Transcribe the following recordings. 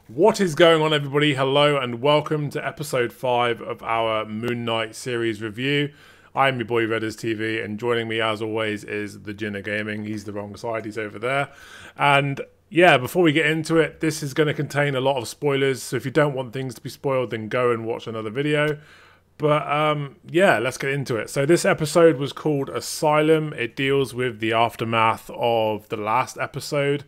What is going on, everybody? Hello and welcome to episode 5 of our Moon Knight series review. I'm your boy Redders TV, and joining me as always is the Jinner Gaming. He's the wrong side, he's over there. And yeah, before we get into it, this is going to contain a lot of spoilers, so if you don't want things to be spoiled, then go and watch another video. But yeah, let's get into it. So this episode was called Asylum. It deals with the aftermath of the last episode.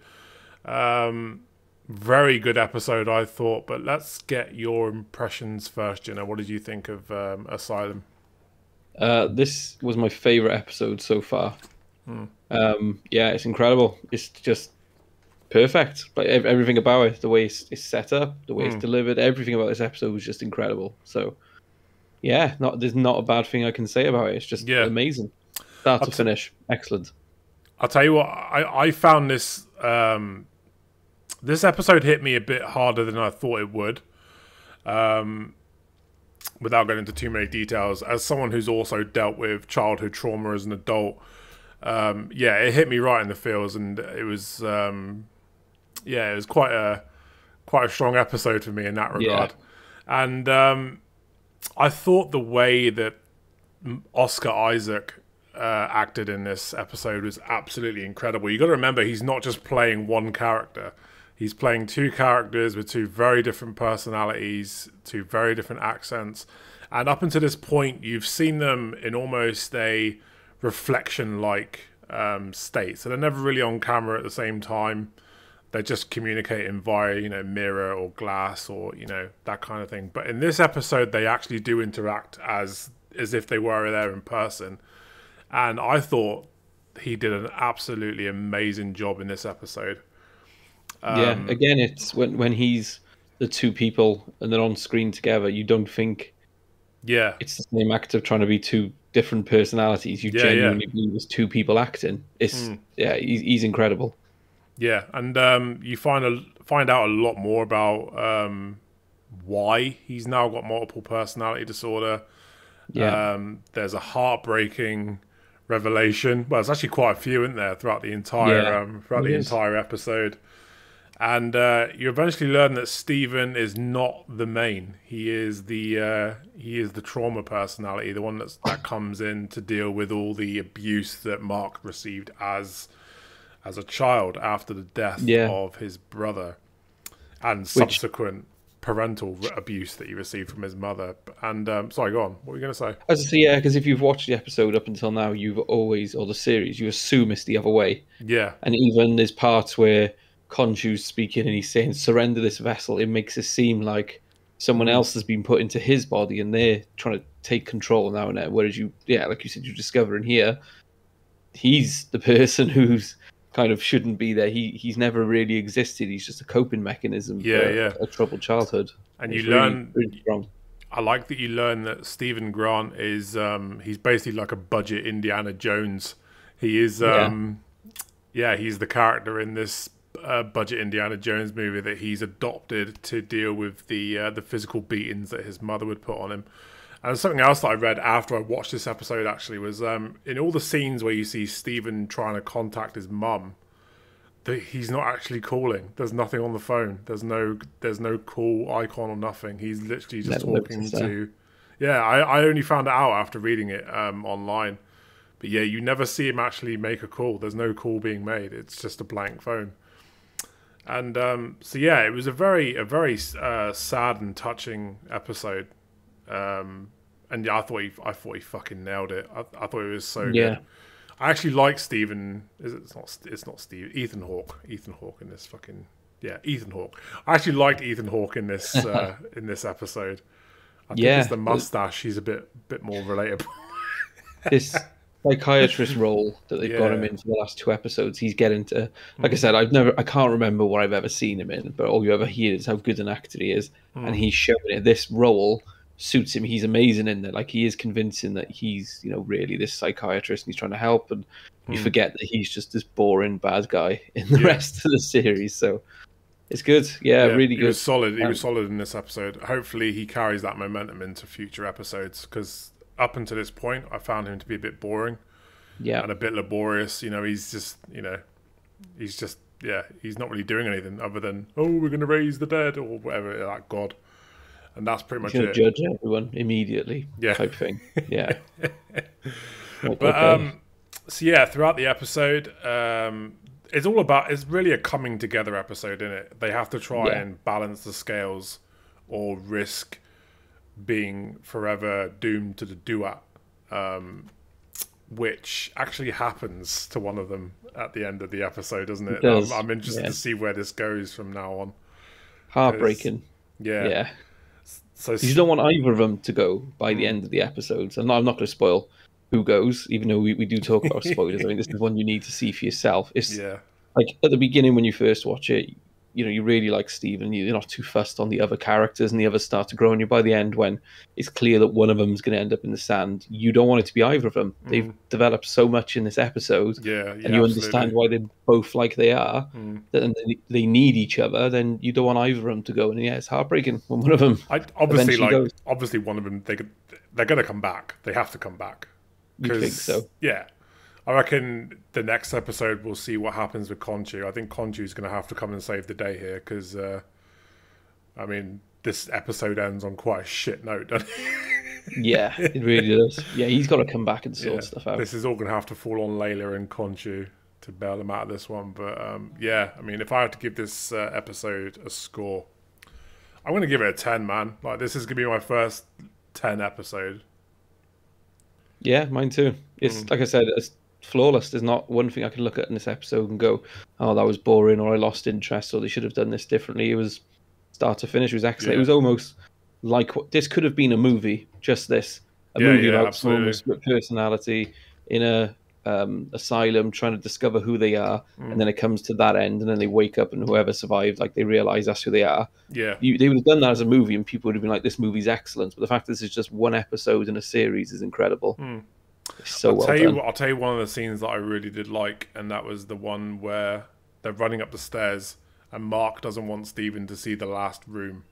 Very good episode, I thought. But let's get your impressions first, Jenna. What did you think of Asylum? This was my favorite episode so far. Yeah, it's incredible. It's just perfect. Like everything about it, the way it's set up, the way it's delivered, everything about this episode was just incredible. So yeah, there's not a bad thing I can say about it. It's just amazing, start to finish, excellent. I'll tell you what, I found this this episode hit me a bit harder than I thought it would. Without going into too many details, as someone who's also dealt with childhood trauma as an adult, yeah, it hit me right in the feels, and it was yeah, it was quite a strong episode for me in that regard. Yeah. And I thought the way that Oscar Isaac acted in this episode was absolutely incredible. You got to remember, he's not just playing one character. He's playing two characters with two very different personalities, two very different accents. And up until this point, you've seen them in almost a reflection-like state. So they're never really on camera at the same time. They're just communicating via, mirror or glass or, that kind of thing. But in this episode, they actually do interact as if they were there in person. And I thought he did an absolutely amazing job in this episode. Yeah, again, it's when he's the two people and they're on screen together, you don't think it's the same actor trying to be two different personalities. You genuinely believe there's two people acting. It's he's incredible. Yeah, and you find out a lot more about why he's now got multiple personality disorder. Yeah, there's a heartbreaking revelation. Well, there's actually quite a few in there throughout the entire entire episode. And you eventually learn that Stephen is not the main. He is the trauma personality, the one that comes in to deal with all the abuse that Mark received as a child after the death of his brother, and subsequent parental abuse that he received from his mother. And sorry, go on. What were you going to say? I was say, because if you've watched the episode up until now, you've always, or the series, you assume it's the other way. Yeah. And even there's parts where Khonshu's speaking and he's saying, surrender this vessel. It makes it seem like someone else has been put into his body and they're trying to take control now and then. Whereas like you said, you discover in here, he's the person who's kind of shouldn't be there. He's never really existed. He's just a coping mechanism for a troubled childhood. And you learn, really strong. I like that you learn that Stephen Grant is he's basically like a budget Indiana Jones. He is he's the character in this budget Indiana Jones movie that he's adopted to deal with the physical beatings that his mother would put on him. And something else that I read after I watched this episode actually was in all the scenes where you see Stephen trying to contact his mum, that he's not actually calling. There's nothing on the phone. There's no call icon or nothing. He's literally just talking to. Yeah, I only found it out after reading it online. But yeah, you never see him actually make a call. There's no call being made. It's just a blank phone. And so yeah, it was a very sad and touching episode. And yeah, I thought he fucking nailed it. I thought it was so good. I actually like Stephen. It's not Steve. Ethan Hawke. Ethan Hawke in this fucking Ethan Hawke. I actually liked Ethan Hawke in this in this episode. I think it's the mustache. He's a bit more relatable. This psychiatrist role that they've got him in for the last two episodes, he's getting to, like I said, I can't remember what I've ever seen him in, but all you ever hear is how good an actor he is, and he's showing it. This role suits him. He's amazing in there. Like, he is convincing that he's, really this psychiatrist and he's trying to help, and you forget that he's just this boring bad guy in the rest of the series. So it's good. Yeah, really good. He was solid. He was solid in this episode. Hopefully he carries that momentum into future episodes, because up until this point, I found him to be a bit boring, and a bit laborious. He's just yeah, he's not really doing anything other than, oh, we're going to raise the dead or whatever, like God. And that's pretty much it. Judge everyone immediately, yeah, type thing. Yeah. But okay. So yeah, throughout the episode, it's really a coming together episode, isn't it? They have to try and balance the scales, or risk being forever doomed to the duat, which actually happens to one of them at the end of the episode, doesn't it? I'm interested to see where this goes from now on. Heartbreaking. Yeah. So you don't want either of them to go by the end of the episodes. And I'm not going to spoil who goes, even though we do talk about spoilers. I mean, this is one you need to see for yourself. It's like at the beginning when you first watch it, you know, you really like Steven. You're not too fussed on the other characters, and the others start to grow on you. By the end, when it's clear that one of them is going to end up in the sand, you don't want it to be either of them. They've developed so much in this episode, and you understand why they're both like they are, and they need each other. Then you don't want either of them to go, and it's heartbreaking when one of them obviously one of them they're going to come back. They have to come back. You think so? Yeah. I reckon the next episode we'll see what happens with Khonshu. I think Khonshu's going to have to come and save the day here because, I mean, this episode ends on quite a shit note, doesn't it? Yeah, it really does. Yeah, he's got to come back and sort stuff out. This is all going to have to fall on Layla and Khonshu to bail them out of this one. But, yeah, I mean, if I had to give this episode a score, I'm going to give it a 10, man. Like, this is going to be my first 10 episode. Yeah, mine too. It's, like I said, it's flawless. There's not one thing I can look at in this episode and go, oh, that was boring, or I lost interest, or they should have done this differently. It was start to finish. It was excellent. It was almost like this could have been a movie, just this. A movie about someone with personality in a asylum trying to discover who they are, and then it comes to that end, and then they wake up and whoever survived, like they realize that's who they are. Yeah, they would have done that as a movie, and people would have been like, "This movie's excellent." But the fact that this is just one episode in a series is incredible. It's so well done. I'll tell you one of the scenes that I really did like, and that was the one where they're running up the stairs, and Mark doesn't want Steven to see the last room.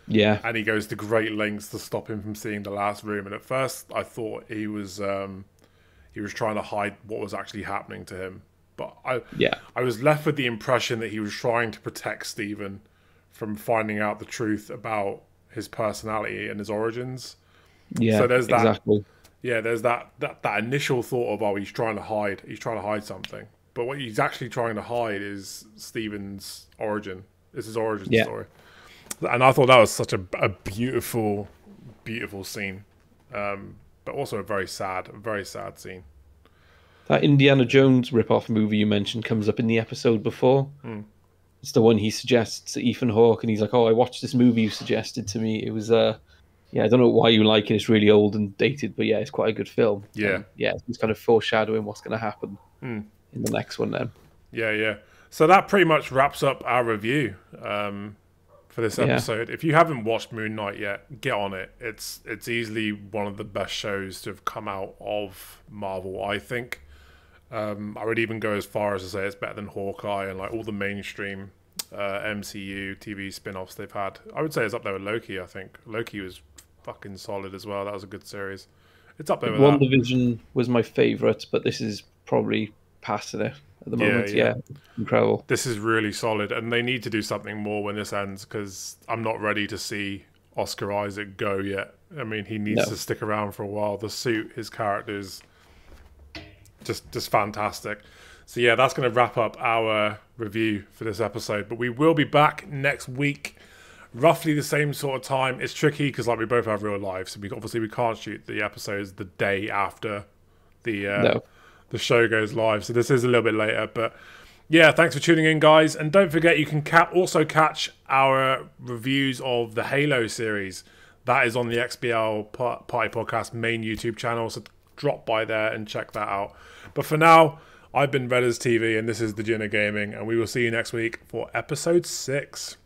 Yeah, and he goes to great lengths to stop him from seeing the last room. And at first, I thought he was trying to hide what was actually happening to him. But I was left with the impression that he was trying to protect Steven from finding out the truth about his personality and his origins. Yeah, so there's that. Exactly. Yeah, there's that initial thought of, oh, he's trying to hide something. But what he's actually trying to hide is Steven's origin. It's his origin story. And I thought that was such a beautiful, beautiful scene. But also a very sad scene. That Indiana Jones rip-off movie you mentioned comes up in the episode before. It's the one he suggests to Ethan Hawke, and he's like, "Oh, I watched this movie you suggested to me. It was, I don't know why you like it. It's really old and dated, but yeah, it's quite a good film." Yeah, it's kind of foreshadowing what's going to happen in the next one. Then, yeah. So that pretty much wraps up our review for this episode. If you haven't watched Moon Knight yet, get on it. It's easily one of the best shows to have come out of Marvel, I think. I would even go as far as to say it's better than Hawkeye and like all the mainstream MCU TV spin-offs they've had. I would say it's up there with Loki. I think Loki was fucking solid as well. That was a good series. It's up there with WandaVision was my favourite, but this is probably past it at the moment. Yeah, incredible. This is really solid, and they need to do something more when this ends, because I'm not ready to see Oscar Isaac go yet. I mean, he needs to stick around for a while. The suit, his character's just fantastic. So yeah, that's going to wrap up our review for this episode. But we will be back next week, roughly the same sort of time. It's tricky because like we both have real lives, so we can't shoot the episodes the day after the show goes live. So this is a little bit later, but yeah, thanks for tuning in, guys. And don't forget, you can also catch our reviews of the Halo series. That is on the XBL Party Podcast main YouTube channel, so drop by there and check that out. But for now, I've been Redders TV, and this is The Jinner Gaming, and we will see you next week for episode 6.